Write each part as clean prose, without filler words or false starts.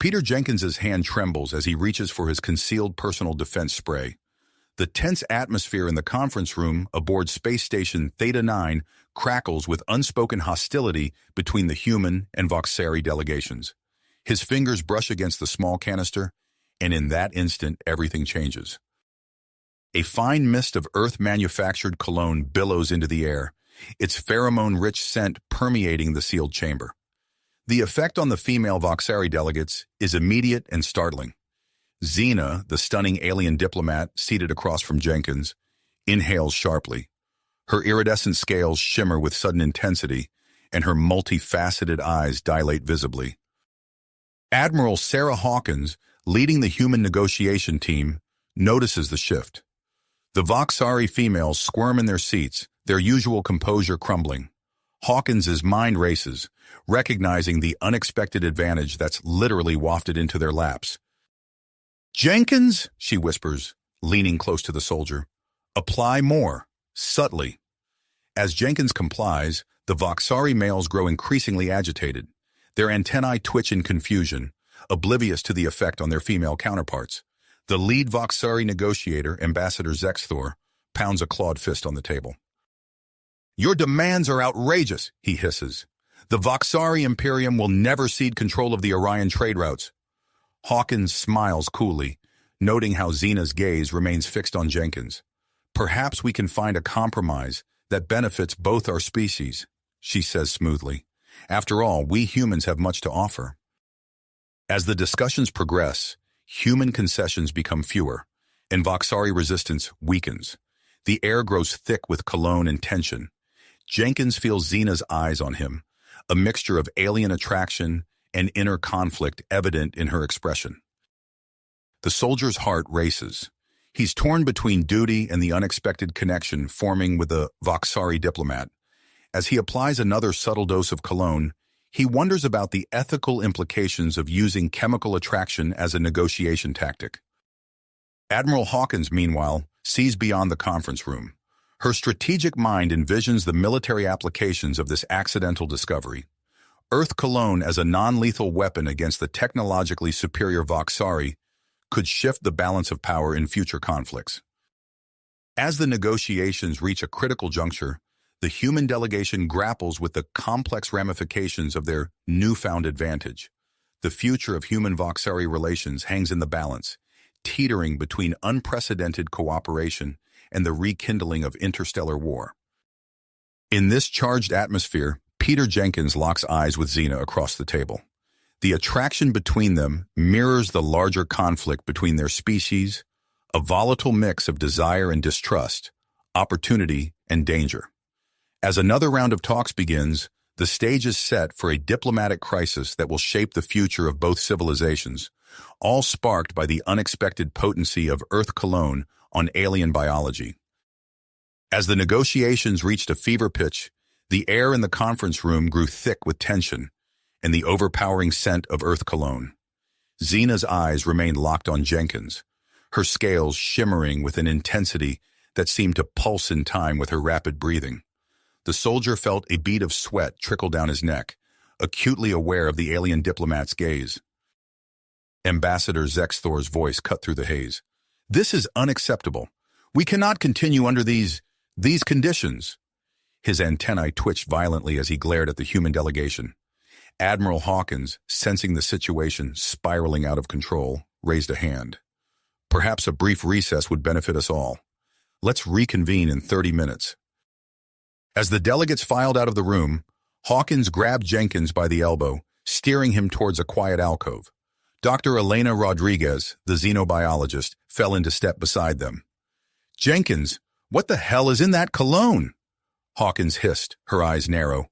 Peter Jenkins's hand trembles as he reaches for his concealed personal defense spray. The tense atmosphere in the conference room aboard Space Station Theta-9 crackles with unspoken hostility between the human and Voxari delegations. His fingers brush against the small canister, and in that instant, everything changes. A fine mist of Earth-manufactured cologne billows into the air, its pheromone-rich scent permeating the sealed chamber. The effect on the female Voxari delegates is immediate and startling. Xena, the stunning alien diplomat seated across from Jenkins, inhales sharply. Her iridescent scales shimmer with sudden intensity, and her multifaceted eyes dilate visibly. Admiral Sarah Hawkins, leading the human negotiation team, notices the shift. The Voxari females squirm in their seats, their usual composure crumbling. Hawkins's mind races, recognizing the unexpected advantage that's literally wafted into their laps. "Jenkins," she whispers, leaning close to the soldier, "apply more, subtly." As Jenkins complies, the Voxari males grow increasingly agitated. Their antennae twitch in confusion, oblivious to the effect on their female counterparts. The lead Voxari negotiator, Ambassador Zexthor, pounds a clawed fist on the table. "Your demands are outrageous," he hisses. "The Voxari Imperium will never cede control of the Orion trade routes." Hawkins smiles coolly, noting how Xena's gaze remains fixed on Jenkins. "Perhaps we can find a compromise that benefits both our species," she says smoothly. "After all, we humans have much to offer." As the discussions progress, human concessions become fewer, and Voxari resistance weakens. The air grows thick with cologne and tension. Jenkins feels Xena's eyes on him, a mixture of alien attraction and inner conflict evident in her expression. The soldier's heart races. He's torn between duty and the unexpected connection forming with the Voxari diplomat. As he applies another subtle dose of cologne, he wonders about the ethical implications of using chemical attraction as a negotiation tactic. Admiral Hawkins, meanwhile, sees beyond the conference room. Her strategic mind envisions the military applications of this accidental discovery. Earth cologne as a non-lethal weapon against the technologically superior Voxari could shift the balance of power in future conflicts. As the negotiations reach a critical juncture, the human delegation grapples with the complex ramifications of their newfound advantage. The future of human Voxari relations hangs in the balance, teetering between unprecedented cooperation and the rekindling of interstellar war. In this charged atmosphere, Peter Jenkins locks eyes with Xena across the table. The attraction between them mirrors the larger conflict between their species, a volatile mix of desire and distrust, opportunity and danger. As another round of talks begins, the stage is set for a diplomatic crisis that will shape the future of both civilizations, all sparked by the unexpected potency of Earth cologne on alien biology. As the negotiations reached a fever pitch, the air in the conference room grew thick with tension and the overpowering scent of Earth cologne. Xena's eyes remained locked on Jenkins, her scales shimmering with an intensity that seemed to pulse in time with her rapid breathing. The soldier felt a bead of sweat trickle down his neck, acutely aware of the alien diplomat's gaze. Ambassador Zexthor's voice cut through the haze. "This is unacceptable. We cannot continue under these conditions." His antennae twitched violently as he glared at the human delegation. Admiral Hawkins, sensing the situation spiraling out of control, raised a hand. "Perhaps a brief recess would benefit us all. Let's reconvene in 30 minutes. As the delegates filed out of the room, Hawkins grabbed Jenkins by the elbow, steering him towards a quiet alcove. Dr. Elena Rodriguez, the xenobiologist, fell into step beside them. "Jenkins, what the hell is in that cologne?" Hawkins hissed, her eyes narrow.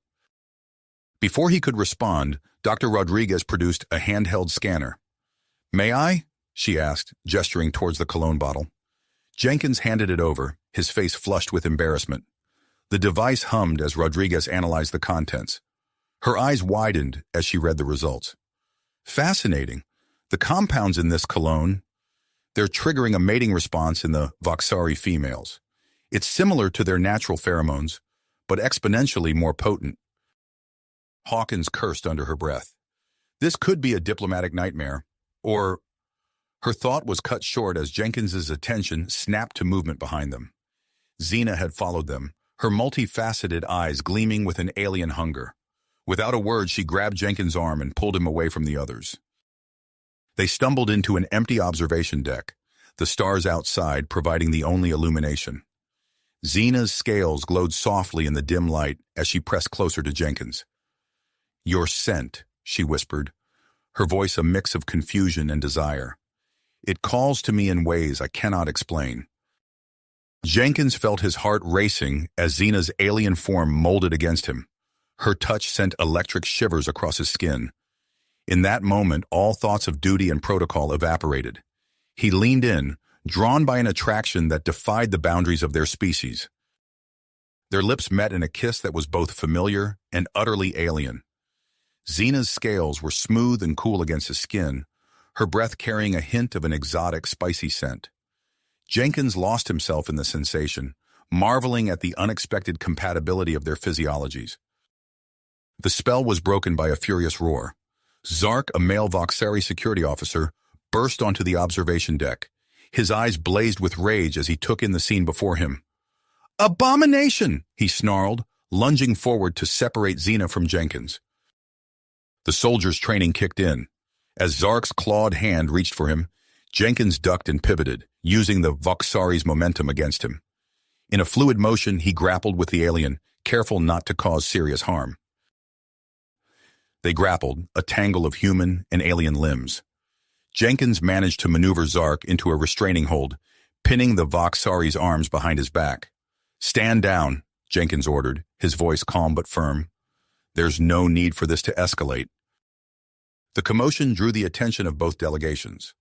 Before he could respond, Dr. Rodriguez produced a handheld scanner. "May I?" she asked, gesturing towards the cologne bottle. Jenkins handed it over, his face flushed with embarrassment. The device hummed as Rodriguez analyzed the contents. Her eyes widened as she read the results. "Fascinating. The compounds in this cologne, they're triggering a mating response in the Voxari females. It's similar to their natural pheromones, but exponentially more potent." Hawkins cursed under her breath. This could be a diplomatic nightmare, or... Her thought was cut short as Jenkins's attention snapped to movement behind them. Xena had followed them, her multifaceted eyes gleaming with an alien hunger. Without a word, she grabbed Jenkins' arm and pulled him away from the others. They stumbled into an empty observation deck, the stars outside providing the only illumination. Xena's scales glowed softly in the dim light as she pressed closer to Jenkins. "Your scent," she whispered, her voice a mix of confusion and desire. "It calls to me in ways I cannot explain." Jenkins felt his heart racing as Xena's alien form molded against him. Her touch sent electric shivers across his skin. In that moment, all thoughts of duty and protocol evaporated. He leaned in, drawn by an attraction that defied the boundaries of their species. Their lips met in a kiss that was both familiar and utterly alien. Xena's scales were smooth and cool against his skin, her breath carrying a hint of an exotic, spicy scent. Jenkins lost himself in the sensation, marveling at the unexpected compatibility of their physiologies. The spell was broken by a furious roar. Zark, a male Voxari security officer, burst onto the observation deck. His eyes blazed with rage as he took in the scene before him. "Abomination!" he snarled, lunging forward to separate Xena from Jenkins. The soldier's training kicked in. As Zark's clawed hand reached for him, Jenkins ducked and pivoted, using the Voxari's momentum against him. In a fluid motion, he grappled with the alien, careful not to cause serious harm. They grappled, a tangle of human and alien limbs. Jenkins managed to maneuver Zark into a restraining hold, pinning the Voxari's arms behind his back. "Stand down," Jenkins ordered, his voice calm but firm. "There's no need for this to escalate." The commotion drew the attention of both delegations.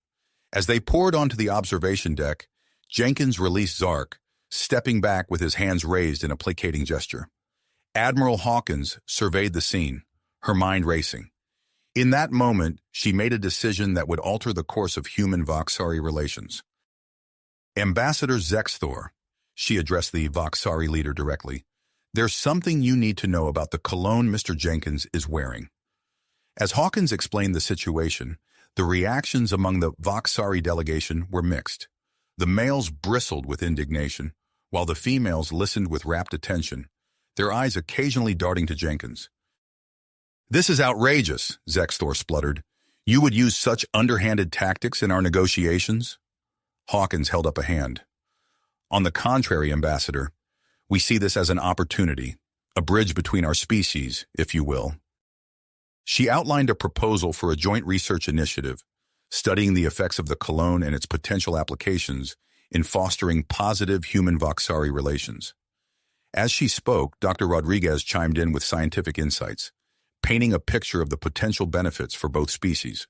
As they poured onto the observation deck, Jenkins released Zark, stepping back with his hands raised in a placating gesture. Admiral Hawkins surveyed the scene, her mind racing. In that moment, she made a decision that would alter the course of human-Voxari relations. "Ambassador Zexthor," she addressed the Voxari leader directly, "there's something you need to know about the cologne Mr. Jenkins is wearing." As Hawkins explained the situation, the reactions among the Voxari delegation were mixed. The males bristled with indignation, while the females listened with rapt attention, their eyes occasionally darting to Jenkins. "This is outrageous," Zexthor spluttered. "You would use such underhanded tactics in our negotiations?" Hawkins held up a hand. "On the contrary, Ambassador, we see this as an opportunity, a bridge between our species, if you will." She outlined a proposal for a joint research initiative, studying the effects of the cologne and its potential applications in fostering positive human-Voxari relations. As she spoke, Dr. Rodriguez chimed in with scientific insights, painting a picture of the potential benefits for both species.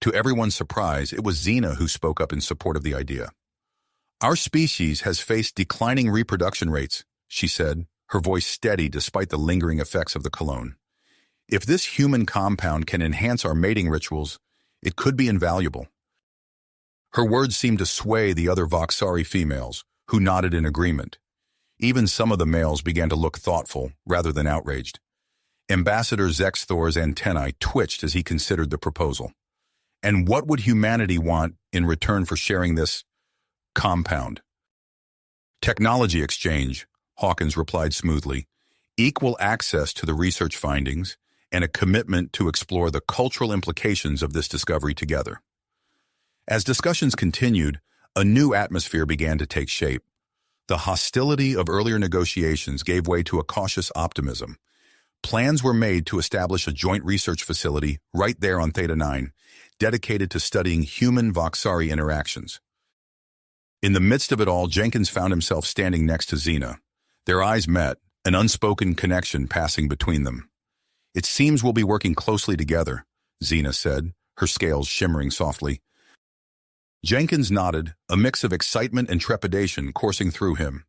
To everyone's surprise, it was Xena who spoke up in support of the idea. "Our species has faced declining reproduction rates," she said, her voice steady despite the lingering effects of the cologne. "If this human compound can enhance our mating rituals, it could be invaluable." Her words seemed to sway the other Voxari females, who nodded in agreement. Even some of the males began to look thoughtful, rather than outraged. Ambassador Zexthor's antennae twitched as he considered the proposal. And what would humanity want in return for sharing this compound? "Technology exchange," Hawkins replied smoothly, "equal access to the research findings, and a commitment to explore the cultural implications of this discovery together." As discussions continued, a new atmosphere began to take shape. The hostility of earlier negotiations gave way to a cautious optimism. Plans were made to establish a joint research facility right there on Theta 9, dedicated to studying human-Voxari interactions. In the midst of it all, Jenkins found himself standing next to Xena. Their eyes met, an unspoken connection passing between them. "It seems we'll be working closely together," Xena said, her scales shimmering softly. Jenkins nodded, a mix of excitement and trepidation coursing through him.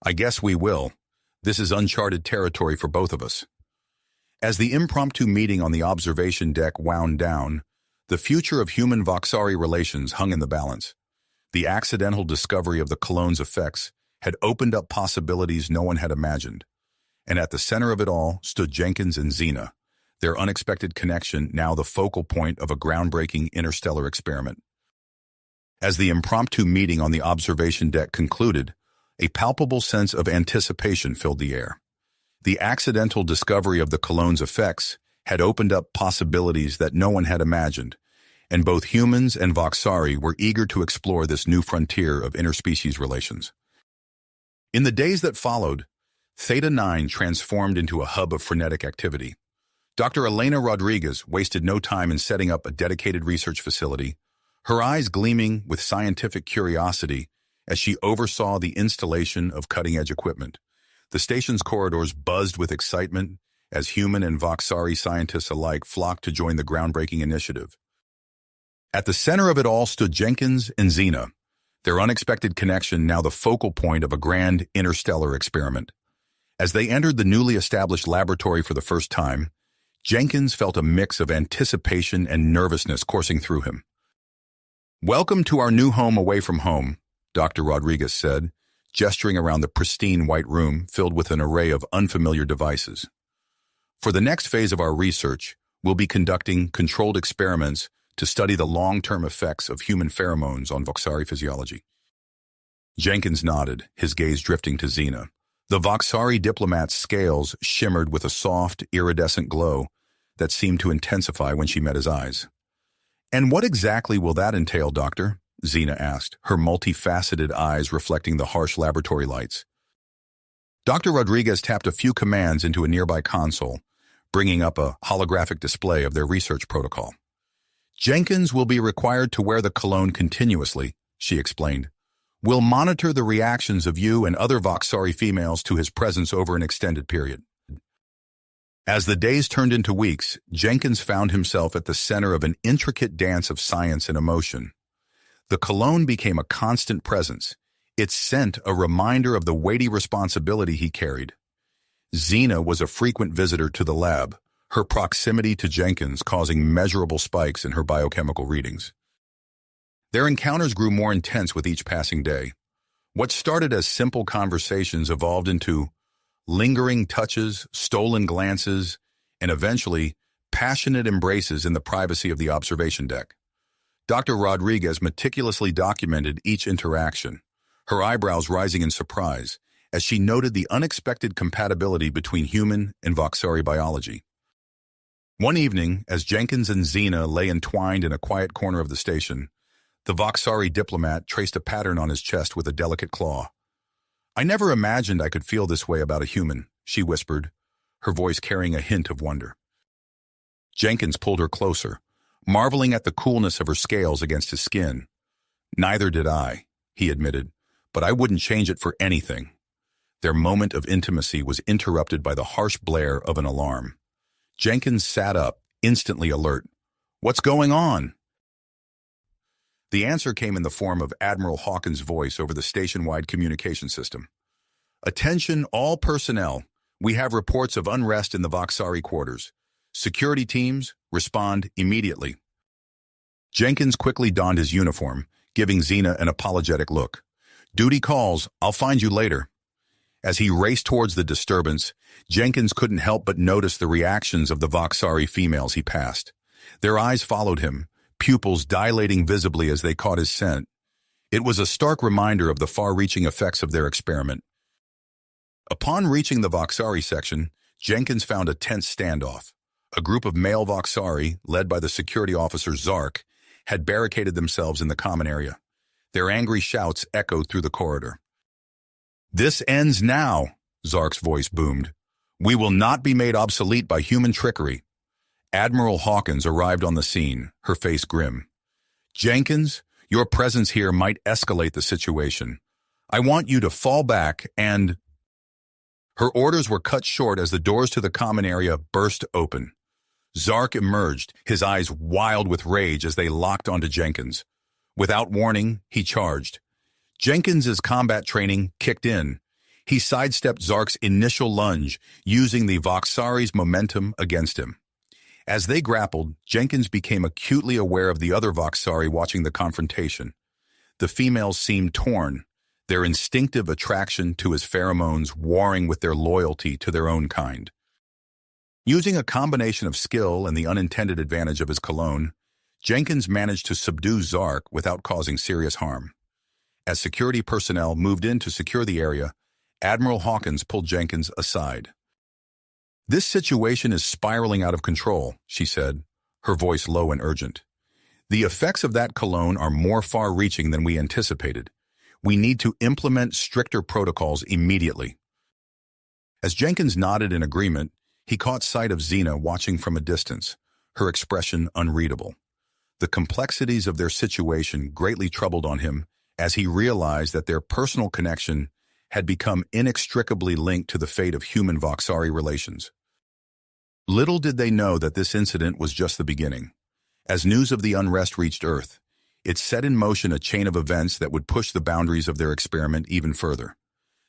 "I guess we will. This is uncharted territory for both of us." As the impromptu meeting on the observation deck wound down, the future of human-Voxari relations hung in the balance. The accidental discovery of the cologne's effects had opened up possibilities no one had imagined. And at the center of it all stood Jenkins and Xena, their unexpected connection now the focal point of a groundbreaking interstellar experiment. As the impromptu meeting on the observation deck concluded, a palpable sense of anticipation filled the air. The accidental discovery of the Cologne's effects had opened up possibilities that no one had imagined, and both humans and Voxari were eager to explore this new frontier of interspecies relations. In the days that followed, Theta 9 transformed into a hub of frenetic activity. Dr. Elena Rodriguez wasted no time in setting up a dedicated research facility, her eyes gleaming with scientific curiosity as she oversaw the installation of cutting-edge equipment. The station's corridors buzzed with excitement as human and Voxari scientists alike flocked to join the groundbreaking initiative. At the center of it all stood Jenkins and Xena, their unexpected connection now the focal point of a grand interstellar experiment. As they entered the newly established laboratory for the first time, Jenkins felt a mix of anticipation and nervousness coursing through him. "Welcome to our new home away from home," Dr. Rodriguez said, gesturing around the pristine white room filled with an array of unfamiliar devices. "For the next phase of our research, we'll be conducting controlled experiments to study the long-term effects of human pheromones on Voxari physiology." Jenkins nodded, his gaze drifting to Xena. The Voxari diplomat's scales shimmered with a soft, iridescent glow that seemed to intensify when she met his eyes. "And what exactly will that entail, Doctor?" Xena asked, her multifaceted eyes reflecting the harsh laboratory lights. Dr. Rodriguez tapped a few commands into a nearby console, bringing up a holographic display of their research protocol. "Jenkins will be required to wear the cologne continuously," she explained. "We'll monitor the reactions of you and other Voxari females to his presence over an extended period." As the days turned into weeks, Jenkins found himself at the center of an intricate dance of science and emotion. The cologne became a constant presence, its scent a reminder of the weighty responsibility he carried. Xena was a frequent visitor to the lab, her proximity to Jenkins causing measurable spikes in her biochemical readings. Their encounters grew more intense with each passing day. What started as simple conversations evolved into lingering touches, stolen glances, and eventually passionate embraces in the privacy of the observation deck. Dr. Rodriguez meticulously documented each interaction, her eyebrows rising in surprise as she noted the unexpected compatibility between human and Voxari biology. One evening, as Jenkins and Xena lay entwined in a quiet corner of the station, the Voxari diplomat traced a pattern on his chest with a delicate claw. "I never imagined I could feel this way about a human," she whispered, her voice carrying a hint of wonder. Jenkins pulled her closer, marveling at the coolness of her scales against his skin. "Neither did I," he admitted, "but I wouldn't change it for anything." Their moment of intimacy was interrupted by the harsh blare of an alarm. Jenkins sat up, instantly alert. "What's going on?" The answer came in the form of Admiral Hawkins' voice over the station-wide communication system. "Attention all personnel. We have reports of unrest in the Voxari quarters. Security teams, respond immediately." Jenkins quickly donned his uniform, giving Xena an apologetic look. "Duty calls. I'll find you later." As he raced towards the disturbance, Jenkins couldn't help but notice the reactions of the Voxari females he passed. Their eyes followed him, pupils dilating visibly as they caught his scent. It was a stark reminder of the far-reaching effects of their experiment. Upon reaching the Voxari section, Jenkins found a tense standoff. A group of male Voxari, led by the security officer Zark, had barricaded themselves in the common area. Their angry shouts echoed through the corridor. "This ends now," Zark's voice boomed. "We will not be made obsolete by human trickery." Admiral Hawkins arrived on the scene, her face grim. "Jenkins, your presence here might escalate the situation. I want you to fall back and—" Her orders were cut short as the doors to the common area burst open. Zark emerged, his eyes wild with rage as they locked onto Jenkins. Without warning, he charged. Jenkins's combat training kicked in. He sidestepped Zark's initial lunge, using the Voxari's momentum against him. As they grappled, Jenkins became acutely aware of the other Voxari watching the confrontation. The females seemed torn, their instinctive attraction to his pheromones warring with their loyalty to their own kind. Using a combination of skill and the unintended advantage of his cologne, Jenkins managed to subdue Zark without causing serious harm. As security personnel moved in to secure the area, Admiral Hawkins pulled Jenkins aside. "This situation is spiraling out of control," she said, her voice low and urgent. "The effects of that cologne are more far-reaching than we anticipated. We need to implement stricter protocols immediately." As Jenkins nodded in agreement, he caught sight of Xena watching from a distance, her expression unreadable. The complexities of their situation greatly troubled on him as he realized that their personal connection had become inextricably linked to the fate of human-Voxari relations. Little did they know that this incident was just the beginning. As news of the unrest reached Earth, it set in motion a chain of events that would push the boundaries of their experiment even further.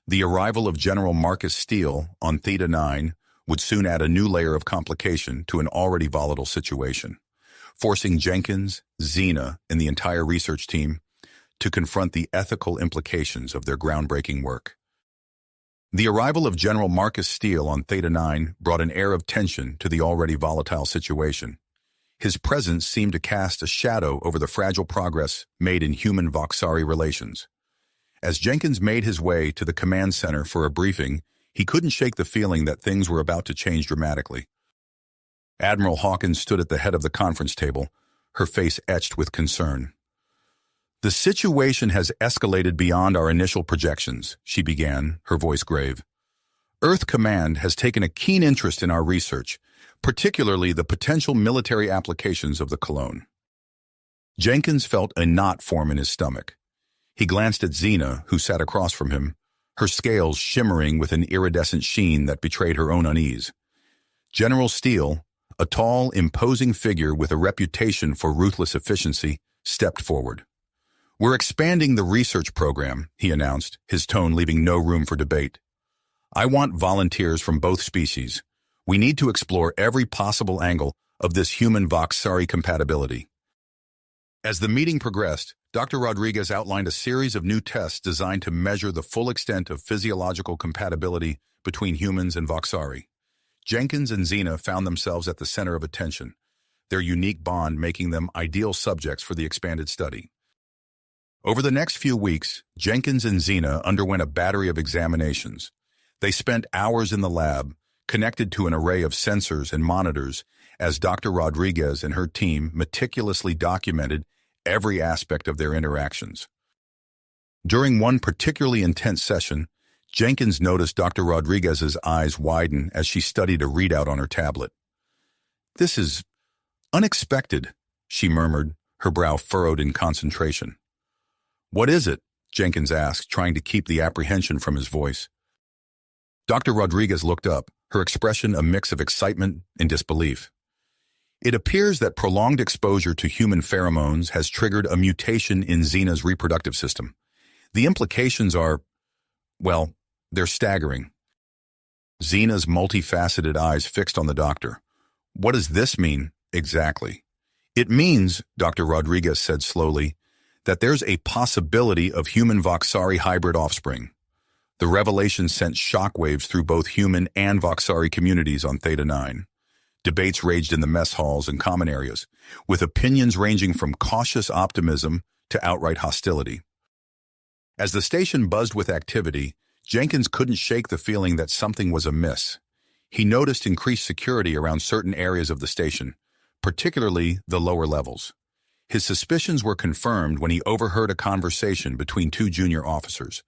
The arrival of General Marcus Steele on Theta 9 would soon add a new layer of complication to an already volatile situation, forcing Jenkins, Xena, and the entire research team to confront the ethical implications of their groundbreaking work. The arrival of General Marcus Steele on Theta 9 brought an air of tension to the already volatile situation. His presence seemed to cast a shadow over the fragile progress made in human-Voxari relations. As Jenkins made his way to the command center for a briefing, he couldn't shake the feeling that things were about to change dramatically. Admiral Hawkins stood at the head of the conference table, her face etched with concern. "The situation has escalated beyond our initial projections," she began, her voice grave. "Earth Command has taken a keen interest in our research, particularly the potential military applications of the cologne." Jenkins felt a knot form in his stomach. He glanced at Xena, who sat across from him, her scales shimmering with an iridescent sheen that betrayed her own unease. General Steele, a tall, imposing figure with a reputation for ruthless efficiency, stepped forward. "We're expanding the research program," he announced, his tone leaving no room for debate. "I want volunteers from both species. We need to explore every possible angle of this human-Voxari compatibility." As the meeting progressed, Dr. Rodriguez outlined a series of new tests designed to measure the full extent of physiological compatibility between humans and Voxari. Jenkins and Xena found themselves at the center of attention, their unique bond making them ideal subjects for the expanded study. Over the next few weeks, Jenkins and Xena underwent a battery of examinations. They spent hours in the lab, connected to an array of sensors and monitors, as Dr. Rodriguez and her team meticulously documented every aspect of their interactions. During one particularly intense session, Jenkins noticed Dr. Rodriguez's eyes widen as she studied a readout on her tablet. "This is unexpected," she murmured, her brow furrowed in concentration. "What is it?" Jenkins asked, trying to keep the apprehension from his voice. Dr. Rodriguez looked up, her expression a mix of excitement and disbelief. "It appears that prolonged exposure to human pheromones has triggered a mutation in Xena's reproductive system. The implications are, well, they're staggering." Xena's multifaceted eyes fixed on the doctor. "What does this mean, exactly?" "It means," Dr. Rodriguez said slowly, "that there's a possibility of human-Voxari hybrid offspring." The revelation sent shockwaves through both human and Voxari communities on Theta 9. Debates raged in the mess halls and common areas, with opinions ranging from cautious optimism to outright hostility. As the station buzzed with activity, Jenkins couldn't shake the feeling that something was amiss. He noticed increased security around certain areas of the station, particularly the lower levels. His suspicions were confirmed when he overheard a conversation between two junior officers.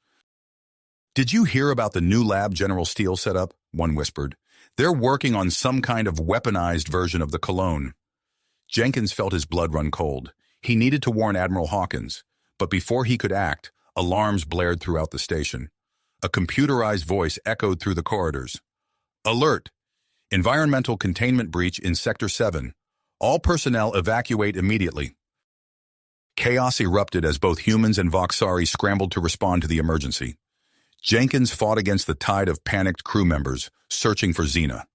"Did you hear about the new lab General Steele set up?" one whispered. "They're working on some kind of weaponized version of the cologne." Jenkins felt his blood run cold. He needed to warn Admiral Hawkins, but before he could act, alarms blared throughout the station. A computerized voice echoed through the corridors. "Alert! Environmental containment breach in Sector 7. All personnel evacuate immediately." Chaos erupted as both humans and Voxari scrambled to respond to the emergency. Jenkins fought against the tide of panicked crew members, searching for Xena.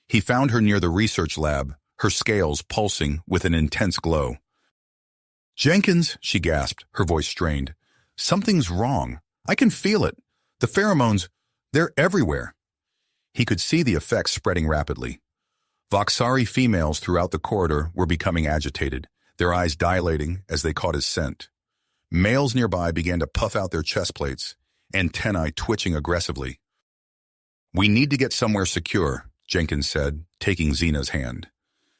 He found her near the research lab, her scales pulsing with an intense glow. "Jenkins," she gasped, her voice strained. "Something's wrong. I can feel it. The pheromones, they're everywhere." He could see the effects spreading rapidly. Voxari females throughout the corridor were becoming agitated, their eyes dilating as they caught his scent. Males nearby began to puff out their chest plates, antennae twitching aggressively. "We need to get somewhere secure," Jenkins said, taking Xena's hand.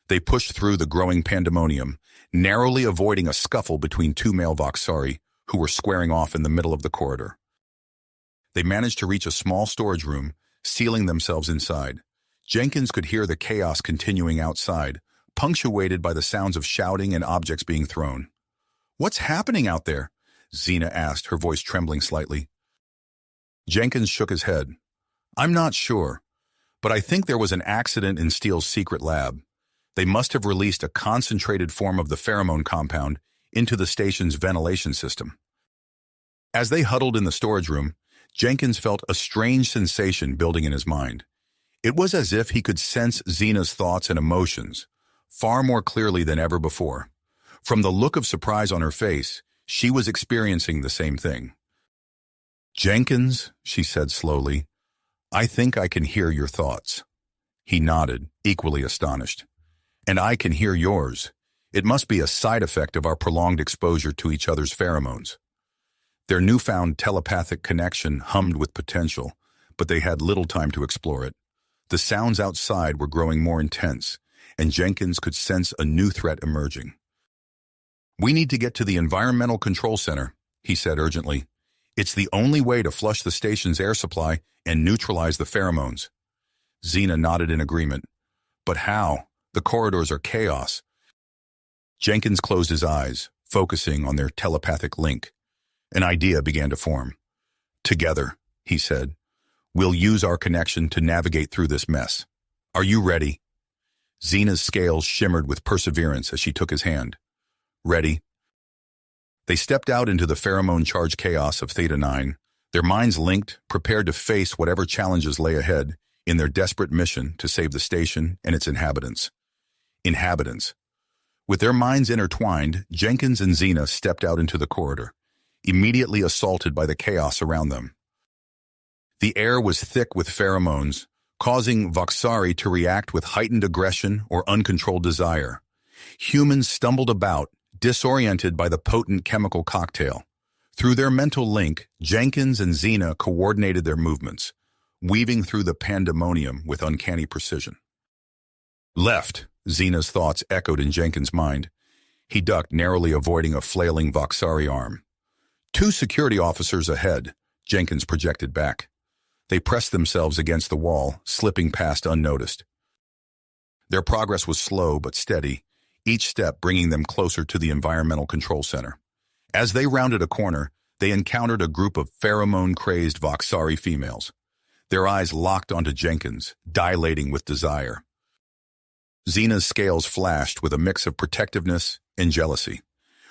They pushed through the growing pandemonium, narrowly avoiding a scuffle between two male Voxari who were squaring off in the middle of the corridor. They managed to reach a small storage room, sealing themselves inside. Jenkins could hear the chaos continuing outside, punctuated by the sounds of shouting and objects being thrown. "What's happening out there?" Xena asked, her voice trembling slightly. Jenkins shook his head. "I'm not sure, but I think there was an accident in Steele's secret lab. They must have released a concentrated form of the pheromone compound into the station's ventilation system." As they huddled in the storage room, Jenkins felt a strange sensation building in his mind. It was as if he could sense Xena's thoughts and emotions far more clearly than ever before. From the look of surprise on her face, she was experiencing the same thing. "Jenkins," she said slowly, "I think I can hear your thoughts." He nodded, equally astonished. "And I can hear yours. It must be a side effect of our prolonged exposure to each other's pheromones." Their newfound telepathic connection hummed with potential, but they had little time to explore it. The sounds outside were growing more intense, and Jenkins could sense a new threat emerging. "We need to get to the Environmental Control Center," he said urgently. "It's the only way to flush the station's air supply and neutralize the pheromones." Xena nodded in agreement. "But how? The corridors are chaos." Jenkins closed his eyes, focusing on their telepathic link. An idea began to form. "Together," he said, "we'll use our connection to navigate through this mess. Are you ready?" Xena's scales shimmered with perseverance as she took his hand. "Ready." They stepped out into the pheromone-charged chaos of Theta 9, their minds linked, prepared to face whatever challenges lay ahead in their desperate mission to save the station and its inhabitants. Inhabitants. With their minds intertwined, Jenkins and Xena stepped out into the corridor, immediately assaulted by the chaos around them. The air was thick with pheromones, causing Voxari to react with heightened aggression or uncontrolled desire. Humans stumbled about, disoriented by the potent chemical cocktail. Through their mental link, Jenkins and Xena coordinated their movements, weaving through the pandemonium with uncanny precision. "Left," Xena's thoughts echoed in Jenkins' mind. He ducked, narrowly avoiding a flailing Voxari arm. "Two security officers ahead," Jenkins projected back. They pressed themselves against the wall, slipping past unnoticed. Their progress was slow but steady, each step bringing them closer to the Environmental Control Center. As they rounded a corner, they encountered a group of pheromone-crazed Voxari females. Their eyes locked onto Jenkins, dilating with desire. Xena's scales flashed with a mix of protectiveness and jealousy.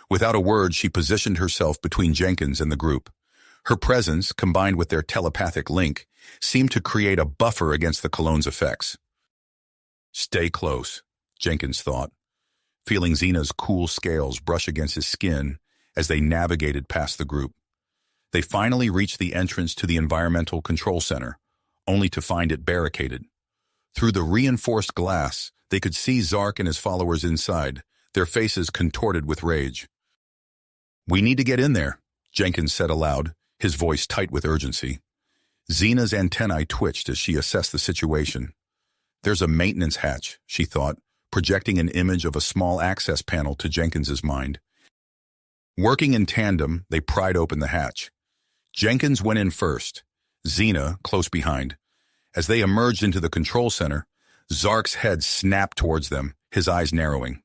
Without a word, she positioned herself between Jenkins and the group. Her presence, combined with their telepathic link, seemed to create a buffer against the Cologne's effects. "Stay close," Jenkins thought, feeling Xena's cool scales brush against his skin as they navigated past the group. They finally reached the entrance to the Environmental Control Center, only to find it barricaded. Through the reinforced glass, they could see Zark and his followers inside, their faces contorted with rage. "We need to get in there," Jenkins said aloud, his voice tight with urgency. Xena's antennae twitched as she assessed the situation. "There's a maintenance hatch," she thought, projecting an image of a small access panel to Jenkins's mind. Working in tandem, they pried open the hatch. Jenkins went in first, Xena close behind. As they emerged into the control center, Zark's head snapped towards them, his eyes narrowing.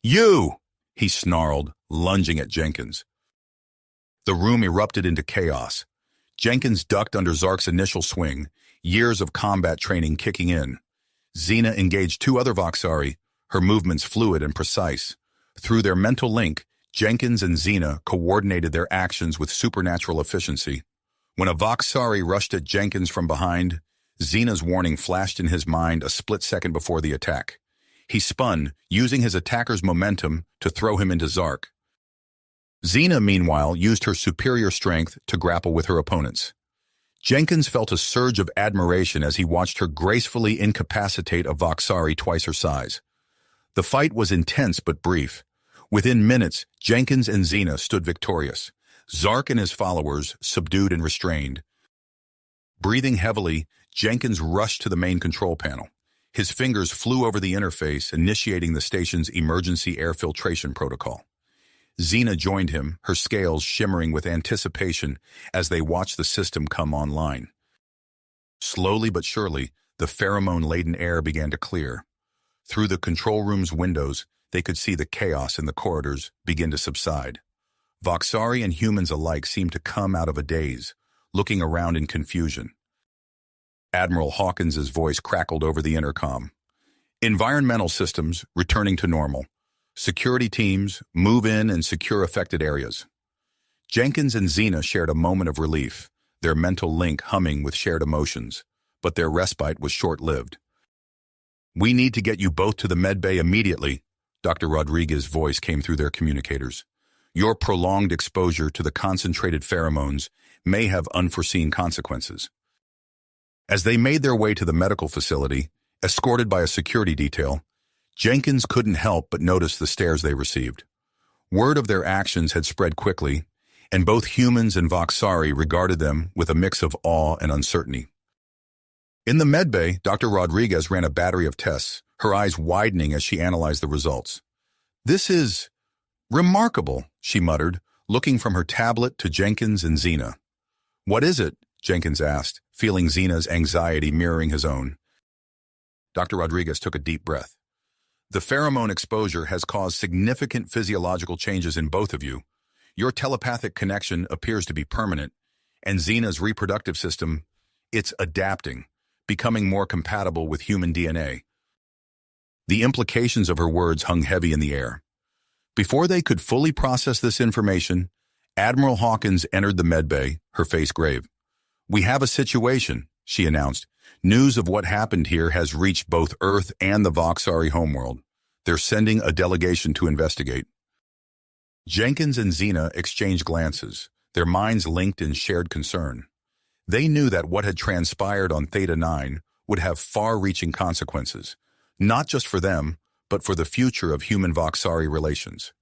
"You!" he snarled, lunging at Jenkins. The room erupted into chaos. Jenkins ducked under Zark's initial swing, years of combat training kicking in. Xena engaged two other Voxari, her movements fluid and precise. Through their mental link, Jenkins and Xena coordinated their actions with supernatural efficiency. When a Voxari rushed at Jenkins from behind, Xena's warning flashed in his mind a split second before the attack. He spun, using his attacker's momentum to throw him into Zark. Xena, meanwhile, used her superior strength to grapple with her opponents. Jenkins felt a surge of admiration as he watched her gracefully incapacitate a Voxari twice her size. The fight was intense but brief. Within minutes, Jenkins and Xena stood victorious. Zark and his followers subdued and restrained. Breathing heavily, Jenkins rushed to the main control panel. His fingers flew over the interface, initiating the station's emergency air filtration protocol. Xena joined him, her scales shimmering with anticipation as they watched the system come online. Slowly but surely, the pheromone-laden air began to clear. Through the control room's windows, they could see the chaos in the corridors begin to subside. Voxari and humans alike seemed to come out of a daze, looking around in confusion. Admiral Hawkins's voice crackled over the intercom. Environmental systems returning to normal. Security teams move in and secure affected areas. Jenkins and Xena shared a moment of relief, their mental link humming with shared emotions, but their respite was short-lived. "We need to get you both to the medbay immediately," Dr. Rodriguez's voice came through their communicators. "Your prolonged exposure to the concentrated pheromones may have unforeseen consequences." As they made their way to the medical facility, escorted by a security detail, Jenkins couldn't help but notice the stares they received. Word of their actions had spread quickly, and both humans and Voxari regarded them with a mix of awe and uncertainty. In the medbay, Dr. Rodriguez ran a battery of tests, her eyes widening as she analyzed the results. "This is remarkable," she muttered, looking from her tablet to Jenkins and Xena. "What is it?" Jenkins asked, feeling Xena's anxiety mirroring his own. Dr. Rodriguez took a deep breath. "The pheromone exposure has caused significant physiological changes in both of you. Your telepathic connection appears to be permanent, and Xena's reproductive system, it's adapting, becoming more compatible with human DNA." The implications of her words hung heavy in the air. Before they could fully process this information, Admiral Hawkins entered the medbay, her face grave. "We have a situation," she announced. "News of what happened here has reached both Earth and the Voxari homeworld. They're sending a delegation to investigate." Jenkins and Xena exchanged glances, their minds linked in shared concern. They knew that what had transpired on Theta 9 would have far-reaching consequences, not just for them, but for the future of human-Voxari relations.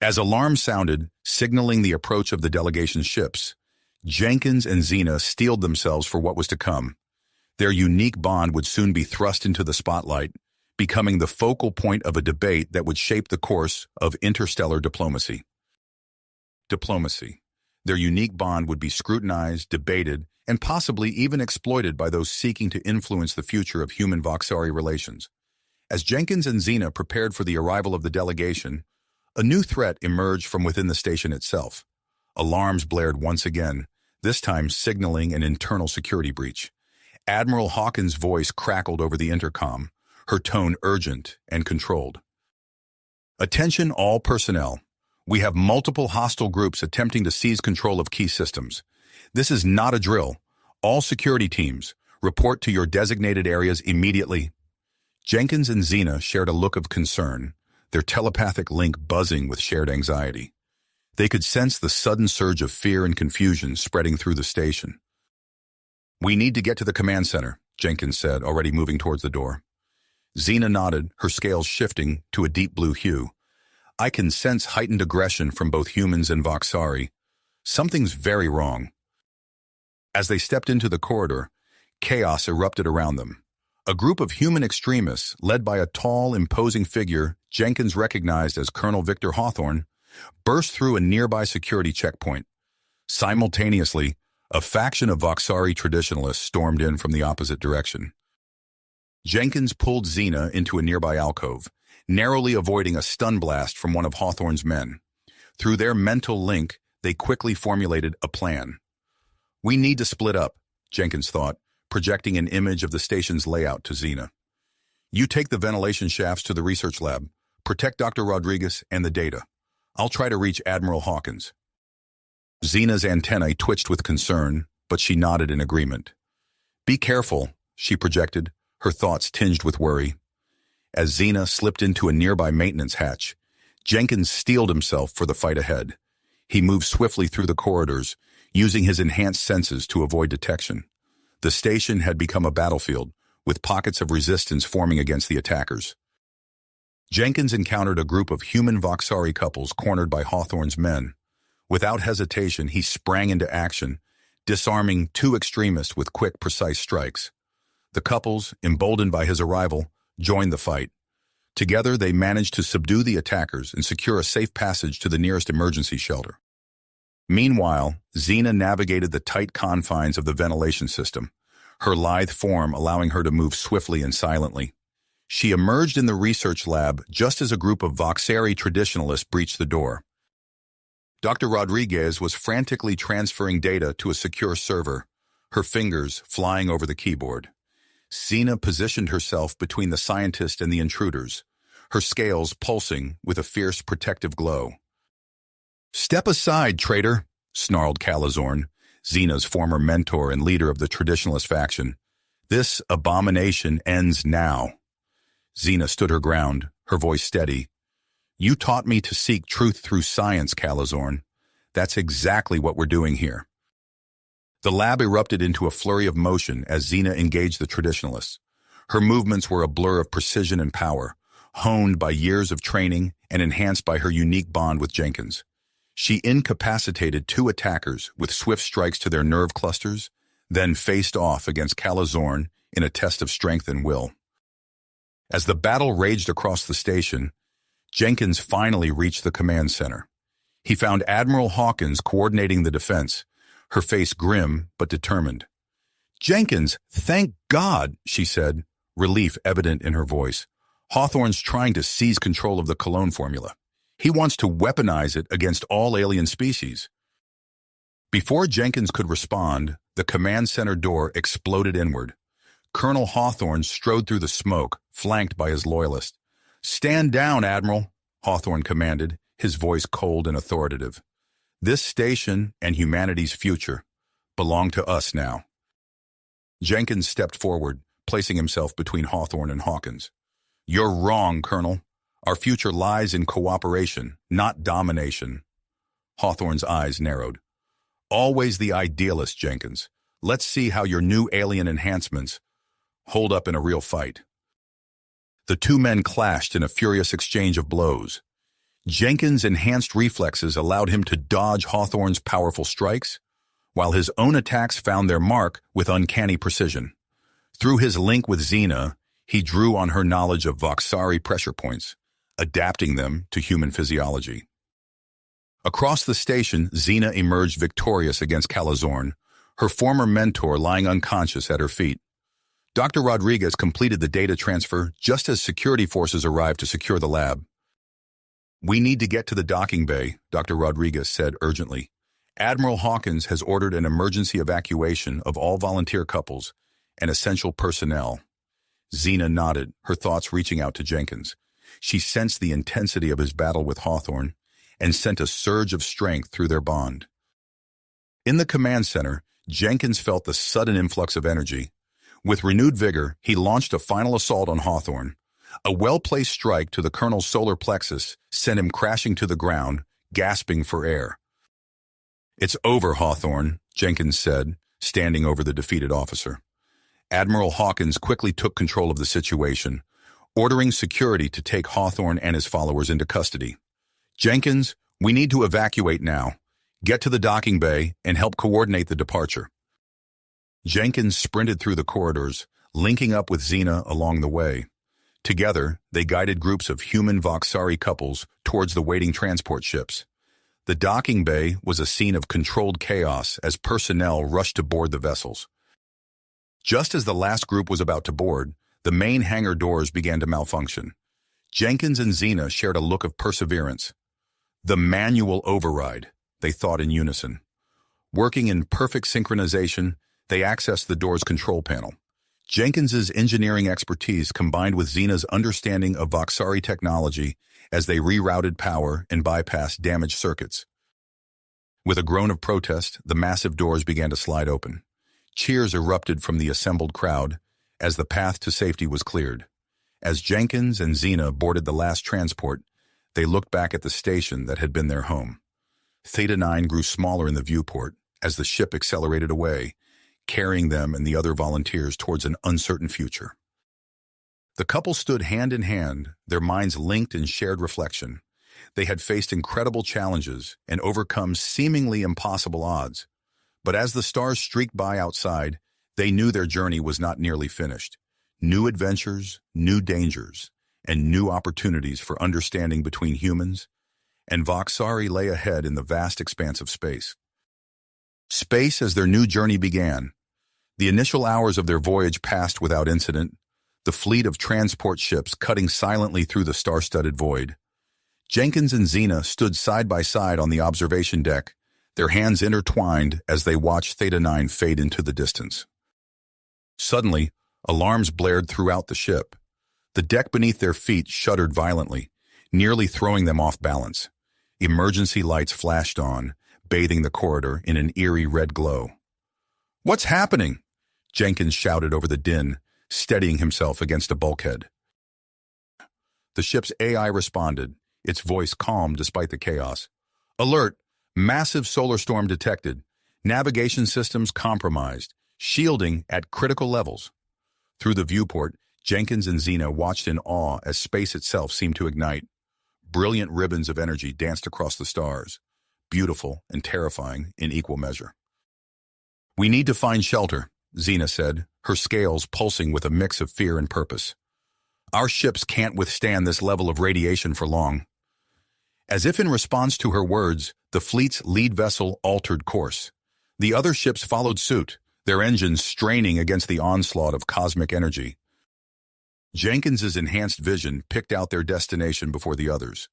As alarms sounded, signaling the approach of the delegation's ships, Jenkins and Xena steeled themselves for what was to come. Their unique bond would soon be thrust into the spotlight, becoming the focal point of a debate that would shape the course of interstellar diplomacy. Their unique bond would be scrutinized, debated, and possibly even exploited by those seeking to influence the future of human-Voxari relations. As Jenkins and Xena prepared for the arrival of the delegation, a new threat emerged from within the station itself. Alarms blared once again, this time signaling an internal security breach. Admiral Hawkins' voice crackled over the intercom, her tone urgent and controlled. "Attention all personnel. We have multiple hostile groups attempting to seize control of key systems. This is not a drill. All security teams, report to your designated areas immediately." Jenkins and Xena shared a look of concern, their telepathic link buzzing with shared anxiety. They could sense the sudden surge of fear and confusion spreading through the station. "We need to get to the command center," Jenkins said, already moving towards the door. Xena nodded, her scales shifting to a deep blue hue. "I can sense heightened aggression from both humans and Voxari. Something's very wrong." As they stepped into the corridor, chaos erupted around them. A group of human extremists, led by a tall, imposing figure Jenkins recognized as Colonel Victor Hawthorne, burst through a nearby security checkpoint. Simultaneously, a faction of Voxari traditionalists stormed in from the opposite direction. Jenkins pulled Xena into a nearby alcove, narrowly avoiding a stun blast from one of Hawthorne's men. Through their mental link, they quickly formulated a plan. "We need to split up," Jenkins thought, projecting an image of the station's layout to Xena. "You take the ventilation shafts to the research lab, protect Dr. Rodriguez and the data. I'll try to reach Admiral Hawkins." Xena's antennae twitched with concern, but she nodded in agreement. "Be careful," she projected, her thoughts tinged with worry. As Xena slipped into a nearby maintenance hatch, Jenkins steeled himself for the fight ahead. He moved swiftly through the corridors, using his enhanced senses to avoid detection. The station had become a battlefield, with pockets of resistance forming against the attackers. Jenkins encountered a group of human Voxari couples cornered by Hawthorne's men. Without hesitation, he sprang into action, disarming two extremists with quick, precise strikes. The couples, emboldened by his arrival, joined the fight. Together, they managed to subdue the attackers and secure a safe passage to the nearest emergency shelter. Meanwhile, Xena navigated the tight confines of the ventilation system, her lithe form allowing her to move swiftly and silently. She emerged in the research lab just as a group of Voxari traditionalists breached the door. Dr. Rodriguez was frantically transferring data to a secure server, her fingers flying over the keyboard. Xena positioned herself between the scientist and the intruders, her scales pulsing with a fierce protective glow. "Step aside, traitor," snarled Calazorn, Xena's former mentor and leader of the traditionalist faction. "This abomination ends now." Xena stood her ground, her voice steady. "You taught me to seek truth through science, Calazorn. That's exactly what we're doing here." The lab erupted into a flurry of motion as Xena engaged the traditionalists. Her movements were a blur of precision and power, honed by years of training and enhanced by her unique bond with Jenkins. She incapacitated two attackers with swift strikes to their nerve clusters, then faced off against Calazorn in a test of strength and will. As the battle raged across the station, Jenkins finally reached the command center. He found Admiral Hawkins coordinating the defense, her face grim but determined. "Jenkins, thank God," she said, relief evident in her voice. "Hawthorne's trying to seize control of the Cologne formula. He wants to weaponize it against all alien species." Before Jenkins could respond, the command center door exploded inward. Colonel Hawthorne strode through the smoke, flanked by his loyalists. "Stand down, Admiral," Hawthorne commanded, his voice cold and authoritative. "This station and humanity's future belong to us now." Jenkins stepped forward, placing himself between Hawthorne and Hawkins. "You're wrong, Colonel. Our future lies in cooperation, not domination." Hawthorne's eyes narrowed. "Always the idealist, Jenkins. Let's see how your new alien enhancements hold up in a real fight." The two men clashed in a furious exchange of blows. Jenkins' enhanced reflexes allowed him to dodge Hawthorne's powerful strikes, while his own attacks found their mark with uncanny precision. Through his link with Xena, he drew on her knowledge of Voxari pressure points, adapting them to human physiology. Across the station, Xena emerged victorious against Calazorn, her former mentor lying unconscious at her feet. Dr. Rodriguez completed the data transfer just as security forces arrived to secure the lab. "We need to get to the docking bay," Dr. Rodriguez said urgently. "Admiral Hawkins has ordered an emergency evacuation of all volunteer couples and essential personnel." Xena nodded, her thoughts reaching out to Jenkins. She sensed the intensity of his battle with Hawthorne and sent a surge of strength through their bond. In the command center, Jenkins felt the sudden influx of energy. With renewed vigor, he launched a final assault on Hawthorne. A well-placed strike to the colonel's solar plexus sent him crashing to the ground, gasping for air. "It's over, Hawthorne," Jenkins said, standing over the defeated officer. Admiral Hawkins quickly took control of the situation, ordering security to take Hawthorne and his followers into custody. "Jenkins, we need to evacuate now. Get to the docking bay and help coordinate the departure." Jenkins sprinted through the corridors, linking up with Xena along the way. Together, they guided groups of human Voxari couples towards the waiting transport ships. The docking bay was a scene of controlled chaos as personnel rushed to board the vessels. Just as the last group was about to board, the main hangar doors began to malfunction. Jenkins and Xena shared a look of perseverance. "The manual override," they thought in unison. Working in perfect synchronization, they accessed the door's control panel. Jenkins's engineering expertise combined with Xena's understanding of Voxari technology as they rerouted power and bypassed damaged circuits. With a groan of protest, the massive doors began to slide open. Cheers erupted from the assembled crowd as the path to safety was cleared. As Jenkins and Xena boarded the last transport, they looked back at the station that had been their home. Theta 9 grew smaller in the viewport, as the ship accelerated away, carrying them and the other volunteers towards an uncertain future. The couple stood hand in hand, their minds linked in shared reflection. They had faced incredible challenges and overcome seemingly impossible odds. But as the stars streaked by outside, they knew their journey was not nearly finished. New adventures, new dangers, and new opportunities for understanding between humans and Voxari lay ahead in the vast expanse of space. Space as their new journey began. The initial hours of their voyage passed without incident, the fleet of transport ships cutting silently through the star-studded void. Jenkins and Xena stood side by side on the observation deck, their hands intertwined as they watched Theta 9 fade into the distance. Suddenly, alarms blared throughout the ship. The deck beneath their feet shuddered violently, nearly throwing them off balance. Emergency lights flashed on, bathing the corridor in an eerie red glow. "What's happening?" Jenkins shouted over the din, steadying himself against a bulkhead. The ship's AI responded, its voice calm despite the chaos. "Alert! Massive solar storm detected. Navigation systems compromised. Shielding at critical levels." Through the viewport, Jenkins and Xena watched in awe as space itself seemed to ignite. Brilliant ribbons of energy danced across the stars, beautiful and terrifying in equal measure. "We need to find shelter," Xena said, her scales pulsing with a mix of fear and purpose. "Our ships can't withstand this level of radiation for long." As if in response to her words, the fleet's lead vessel altered course. The other ships followed suit, their engines straining against the onslaught of cosmic energy. Jenkins's enhanced vision picked out their destination before the others,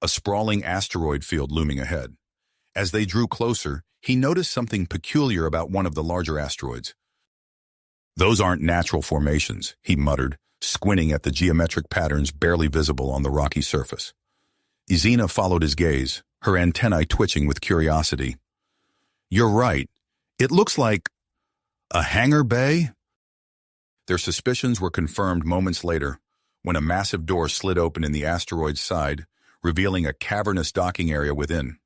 a sprawling asteroid field looming ahead. As they drew closer, he noticed something peculiar about one of the larger asteroids. "Those aren't natural formations," he muttered, squinting at the geometric patterns barely visible on the rocky surface. Xena followed his gaze, her antennae twitching with curiosity. "You're right. It looks like a hangar bay?" Their suspicions were confirmed moments later, when a massive door slid open in the asteroid's side, revealing a cavernous docking area within.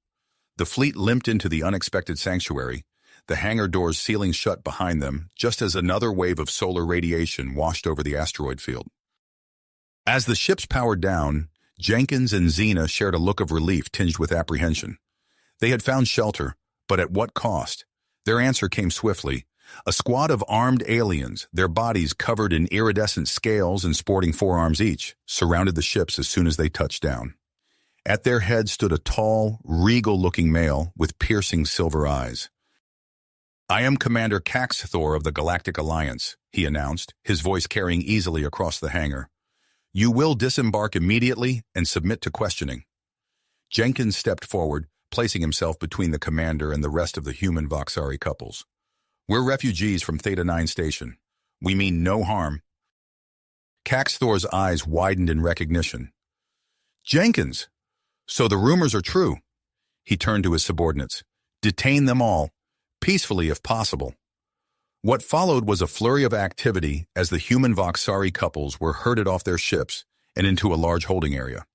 The fleet limped into the unexpected sanctuary, the hangar doors sealing shut behind them, just as another wave of solar radiation washed over the asteroid field. As the ships powered down, Jenkins and Xena shared a look of relief tinged with apprehension. They had found shelter, but at what cost? Their answer came swiftly. A squad of armed aliens, their bodies covered in iridescent scales and sporting forearms each, surrounded the ships as soon as they touched down. At their head stood a tall, regal-looking male with piercing silver eyes. "I am Commander Caxthor of the Galactic Alliance," he announced, his voice carrying easily across the hangar. "You will disembark immediately and submit to questioning." Jenkins stepped forward, placing himself between the commander and the rest of the human Voxari couples. "We're refugees from Theta 9 Station. We mean no harm." Caxthor's eyes widened in recognition. "Jenkins! So the rumors are true." He turned to his subordinates. "Detain them all, peacefully if possible." What followed was a flurry of activity as the human Voxari couples were herded off their ships and into a large holding area.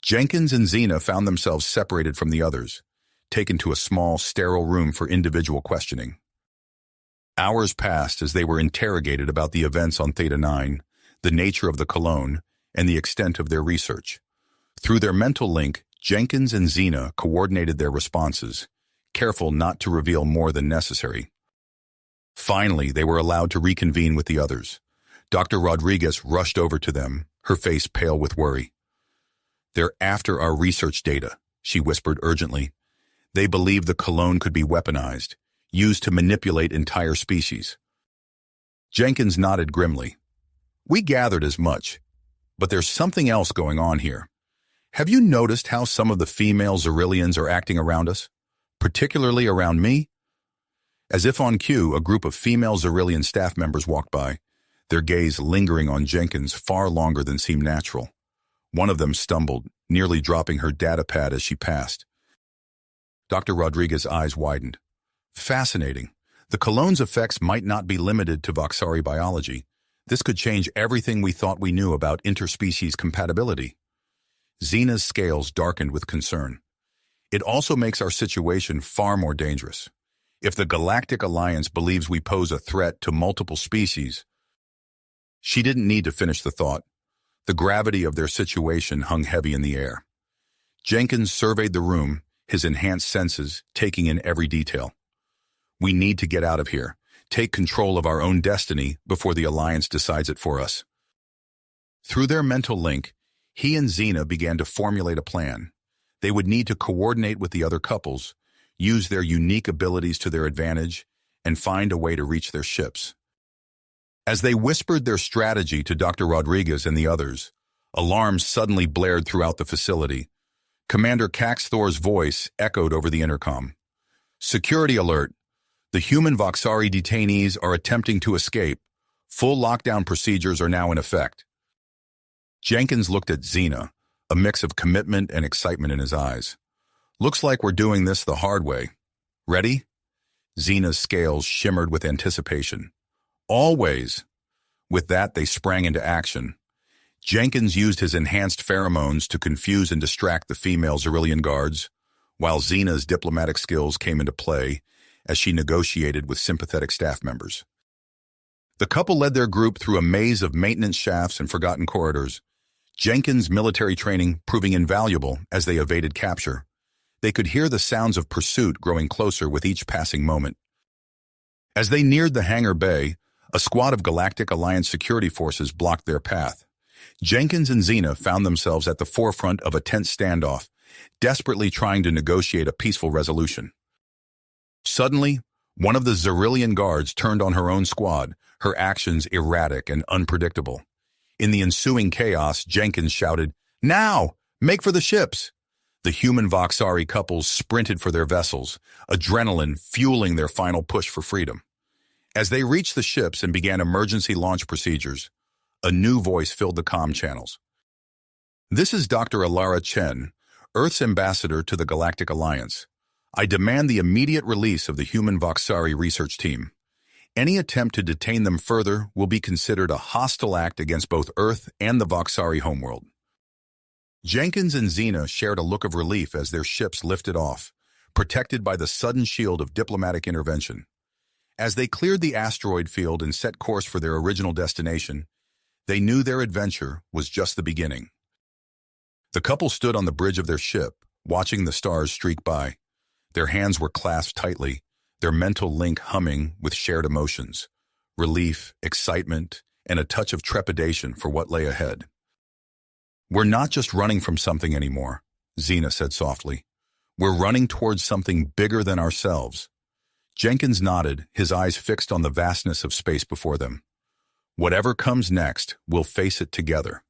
Jenkins and Xena found themselves separated from the others, taken to a small, sterile room for individual questioning. Hours passed as they were interrogated about the events on Theta 9, the nature of the Cologne, and the extent of their research. Through their mental link, Jenkins and Xena coordinated their responses, careful not to reveal more than necessary. Finally, they were allowed to reconvene with the others. Dr. Rodriguez rushed over to them, her face pale with worry. "They're after our research data," she whispered urgently. "They believe the Cologne could be weaponized, used to manipulate entire species." Jenkins nodded grimly. "We gathered as much, but there's something else going on here. Have you noticed how some of the female Xerillians are acting around us, particularly around me?" As if on cue, a group of female Xerillian staff members walked by, their gaze lingering on Jenkins far longer than seemed natural. One of them stumbled, nearly dropping her data pad as she passed. Dr. Rodriguez's eyes widened. "Fascinating. The Cologne's effects might not be limited to Voxari biology. This could change everything we thought we knew about interspecies compatibility." Xena's scales darkened with concern. "It also makes our situation far more dangerous. If the Galactic Alliance believes we pose a threat to multiple species, she didn't need to finish the thought. The gravity of their situation hung heavy in the air. Jenkins surveyed the room, his enhanced senses taking in every detail. We need to get out of here, take control of our own destiny before the Alliance decides it for us. Through their mental link, he and Xena began to formulate a plan. They would need to coordinate with the other couples, use their unique abilities to their advantage, and find a way to reach their ships. As they whispered their strategy to Dr. Rodriguez and the others, alarms suddenly blared throughout the facility. Commander Caxthor's voice echoed over the intercom. Security alert. The human Voxari detainees are attempting to escape. Full lockdown procedures are now in effect. Jenkins looked at Xena, a mix of commitment and excitement in his eyes. Looks like we're doing this the hard way. Ready? Xena's scales shimmered with anticipation. Always. With that, they sprang into action. Jenkins used his enhanced pheromones to confuse and distract the female Xerillian guards, while Xena's diplomatic skills came into play as she negotiated with sympathetic staff members. The couple led their group through a maze of maintenance shafts and forgotten corridors, Jenkins' military training proving invaluable as they evaded capture. They could hear the sounds of pursuit growing closer with each passing moment. As they neared the hangar bay, a squad of Galactic Alliance security forces blocked their path. Jenkins and Xena found themselves at the forefront of a tense standoff, desperately trying to negotiate a peaceful resolution. Suddenly, one of the Xerillian guards turned on her own squad, her actions erratic and unpredictable. In the ensuing chaos, Jenkins shouted, "Now! Make for the ships!" The human Voxari couples sprinted for their vessels, adrenaline fueling their final push for freedom. As they reached the ships and began emergency launch procedures, a new voice filled the comm channels. This is Dr. Alara Chen, Earth's ambassador to the Galactic Alliance. I demand the immediate release of the human Voxari research team. Any attempt to detain them further will be considered a hostile act against both Earth and the Voxari homeworld. Jenkins and Xena shared a look of relief as their ships lifted off, protected by the sudden shield of diplomatic intervention. As they cleared the asteroid field and set course for their original destination, they knew their adventure was just the beginning. The couple stood on the bridge of their ship, watching the stars streak by. Their hands were clasped tightly, their mental link humming with shared emotions, relief, excitement, and a touch of trepidation for what lay ahead. We're not just running from something anymore, Xena said softly. We're running towards something bigger than ourselves. Jenkins nodded, his eyes fixed on the vastness of space before them. Whatever comes next, we'll face it together.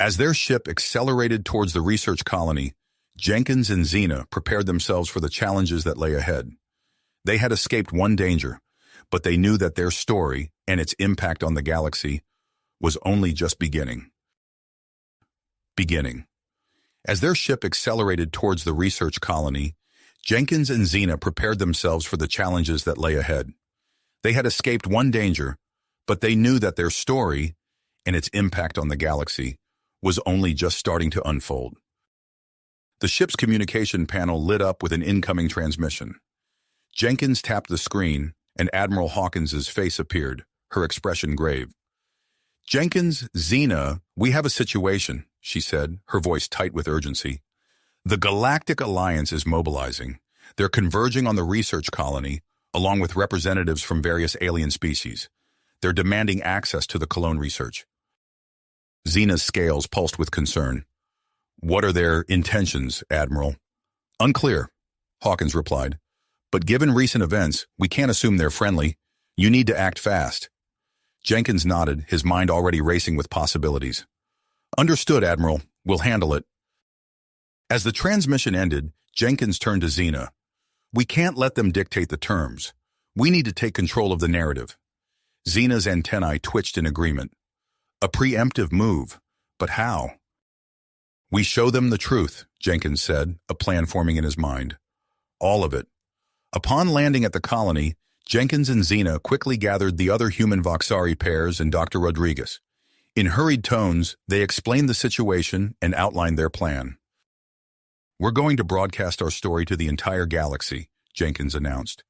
As their ship accelerated towards the research colony, Jenkins and Xena prepared themselves for the challenges that lay ahead. They had escaped one danger, but they knew that their story and its impact on the galaxy was only just beginning. As their ship accelerated towards the research colony, Jenkins and Xena prepared themselves for the challenges that lay ahead. They had escaped one danger, but they knew that their story and its impact on the galaxy was only just starting to unfold. The ship's communication panel lit up with an incoming transmission. Jenkins tapped the screen, and Admiral Hawkins's face appeared, her expression grave. Jenkins, Xena, we have a situation, she said, her voice tight with urgency. The Galactic Alliance is mobilizing. They're converging on the research colony, along with representatives from various alien species. They're demanding access to the Cologne research. Xena's scales pulsed with concern. What are their intentions, Admiral? Unclear, Hawkins replied. But given recent events, we can't assume they're friendly. You need to act fast. Jenkins nodded, his mind already racing with possibilities. Understood, Admiral. We'll handle it. As the transmission ended, Jenkins turned to Xena. We can't let them dictate the terms. We need to take control of the narrative. Xena's antennae twitched in agreement. A preemptive move, but how? We show them the truth, Jenkins said, a plan forming in his mind. All of it. Upon landing at the colony, Jenkins and Xena quickly gathered the other human Voxari pairs and Dr. Rodriguez. In hurried tones, they explained the situation and outlined their plan. We're going to broadcast our story to the entire galaxy, Jenkins announced.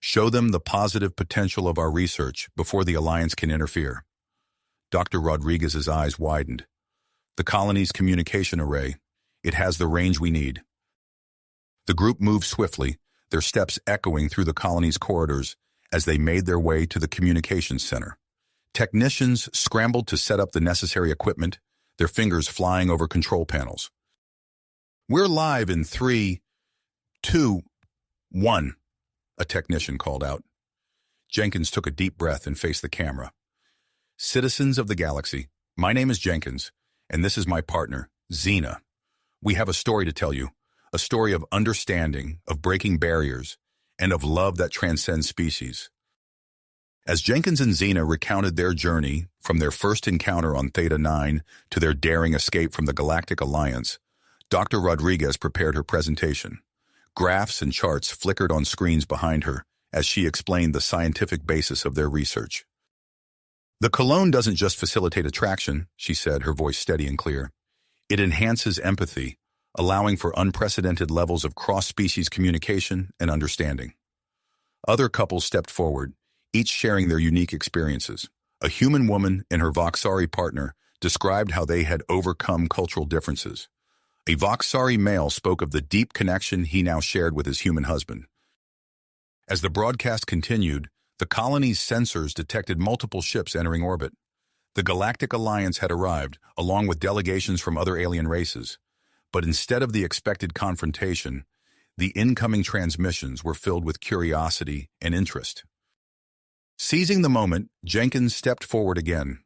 Show them the positive potential of our research before the Alliance can interfere. Dr. Rodriguez's eyes widened. The colony's communication array, it has the range we need. The group moved swiftly, their steps echoing through the colony's corridors as they made their way to the communications center. Technicians scrambled to set up the necessary equipment, their fingers flying over control panels. "We're live in 3, 2, 1, a technician called out. Jenkins took a deep breath and faced the camera. "Citizens of the galaxy, my name is Jenkins, and this is my partner, Xena. We have a story to tell you, a story of understanding, of breaking barriers, and of love that transcends species." As Jenkins and Xena recounted their journey from their first encounter on Theta 9 to their daring escape from the Galactic Alliance, Dr. Rodriguez prepared her presentation. Graphs and charts flickered on screens behind her as she explained the scientific basis of their research. "The Cologne doesn't just facilitate attraction," she said, her voice steady and clear. "It enhances empathy, allowing for unprecedented levels of cross-species communication and understanding." Other couples stepped forward, each sharing their unique experiences. A human woman and her Voxari partner described how they had overcome cultural differences. A Voxari male spoke of the deep connection he now shared with his human husband. As the broadcast continued, the colony's sensors detected multiple ships entering orbit. The Galactic Alliance had arrived, along with delegations from other alien races. But instead of the expected confrontation, the incoming transmissions were filled with curiosity and interest. Seizing the moment, Jenkins stepped forward again.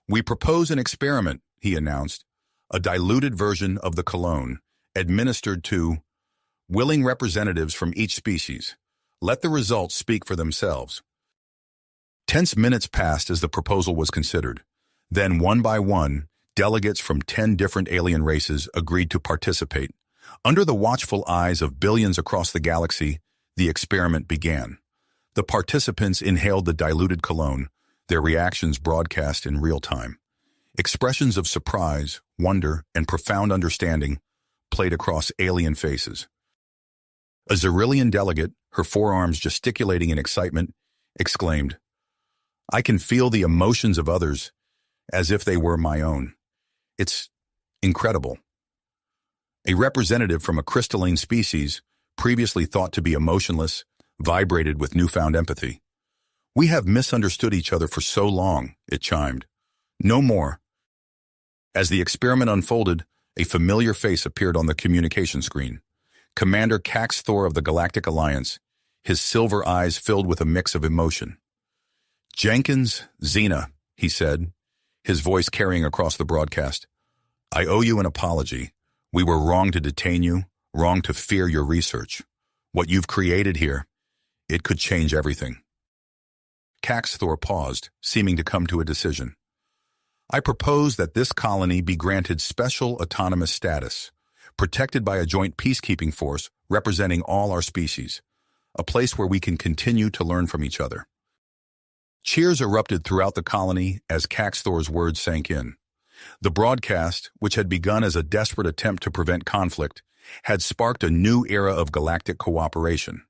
"We propose an experiment," he announced, "a diluted version of the Cologne, administered to willing representatives from each species. Let the results speak for themselves." Tense minutes passed as the proposal was considered. Then, one by one, delegates from 10 different alien races agreed to participate. Under the watchful eyes of billions across the galaxy, the experiment began. The participants inhaled the diluted Cologne, their reactions broadcast in real time. Expressions of surprise, wonder, and profound understanding played across alien faces. A Xerillian delegate, her forearms gesticulating in excitement, exclaimed, "I can feel the emotions of others as if they were my own. It's incredible." A representative from a crystalline species, previously thought to be emotionless, vibrated with newfound empathy. "We have misunderstood each other for so long," it chimed. "No more." As the experiment unfolded, a familiar face appeared on the communication screen. Commander Caxthor of the Galactic Alliance, his silver eyes filled with a mix of emotion. "Jenkins, Xena," he said, his voice carrying across the broadcast. "I owe you an apology. We were wrong to detain you, wrong to fear your research. What you've created here, it could change everything." Caxthor paused, seeming to come to a decision. "I propose that this colony be granted special autonomous status, protected by a joint peacekeeping force representing all our species, a place where we can continue to learn from each other." Cheers erupted throughout the colony as Caxthor's words sank in. The broadcast, which had begun as a desperate attempt to prevent conflict, had sparked a new era of galactic cooperation.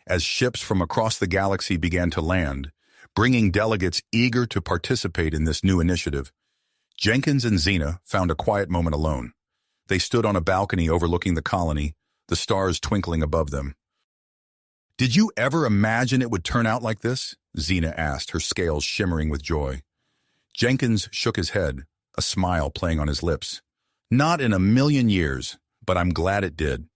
As ships from across the galaxy began to land, bringing delegates eager to participate in this new initiative, Jenkins and Xena found a quiet moment alone. They stood on a balcony overlooking the colony, the stars twinkling above them. "Did you ever imagine it would turn out like this?" Xena asked, her scales shimmering with joy. Jenkins shook his head, a smile playing on his lips. "Not in a million years, but I'm glad it did."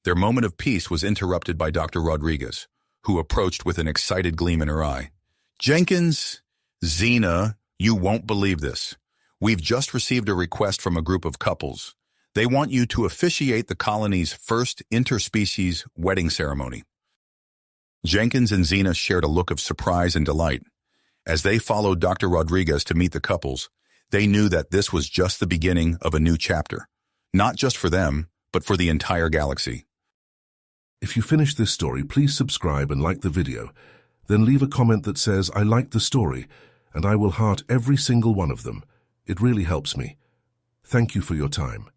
Their moment of peace was interrupted by Dr. Rodriguez, who approached with an excited gleam in her eye. "Jenkins, Xena, you won't believe this. We've just received a request from a group of couples. They want you to officiate the colony's first interspecies wedding ceremony." Jenkins and Xena shared a look of surprise and delight. As they followed Dr. Rodriguez to meet the couples, they knew that this was just the beginning of a new chapter, not just for them, but for the entire galaxy. If you finished this story, please subscribe and like the video. Then leave a comment that says, "I liked the story," and I will heart every single one of them. It really helps me. Thank you for your time.